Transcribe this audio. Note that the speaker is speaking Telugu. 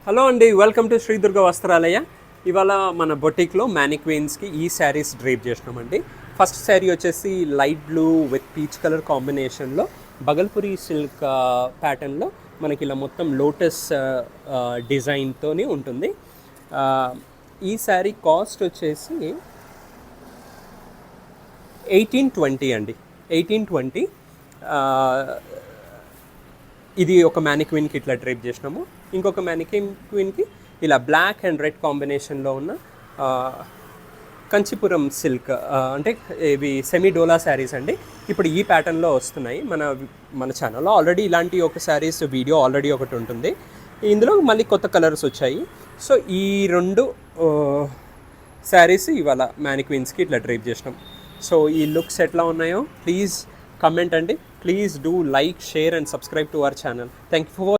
హలో అండి, వెల్కమ్ టు శ్రీ దుర్గ వస్త్రాలయ. ఇవాళ మన బొటిక్లో మ్యానిక్వీన్స్కి ఈ శారీస్ డ్రేప్ చేసినామండి. ఫస్ట్ శారీ వచ్చేసి light blue with peach colour కాంబినేషన్లో బగల్పురి సిల్క్ ప్యాటర్న్లో మనకి ఇలా మొత్తం లోటస్ డిజైన్తోనే ఉంటుంది. ఈ శారీ కాస్ట్ వచ్చేసి 1820 అండి, 1820. ఇది ఒక మ్యానిక్వీన్కి ఇట్లా డ్రేప్ చేసినాము. ఇంకొక మ్యానిక్వీన్కి ఇలా బ్లాక్ అండ్ రెడ్ కాంబినేషన్లో ఉన్న కంచిపురం సిల్క్, అంటే ఇవి సెమీ డోలా శారీస్ అండి. ఇప్పుడు ఈ ప్యాటర్న్లో వస్తున్నాయి మన ఛానల్లో. ఆల్రెడీ ఇలాంటి ఒక శారీస్ వీడియో ఆల్రెడీ ఒకటి ఉంటుంది. ఇందులో మళ్ళీ కొత్త కలర్స్ వచ్చాయి. సో ఈ రెండు శారీస్ ఇవాళ మ్యానిక్వీన్స్కి ఇట్లా డ్రేప్ చేసినాం. సో ఈ లుక్స్ ఎట్లా ఉన్నాయో ప్లీజ్ కమెంట్ అండి. Please do like, share and subscribe to our channel. Thank you for watching.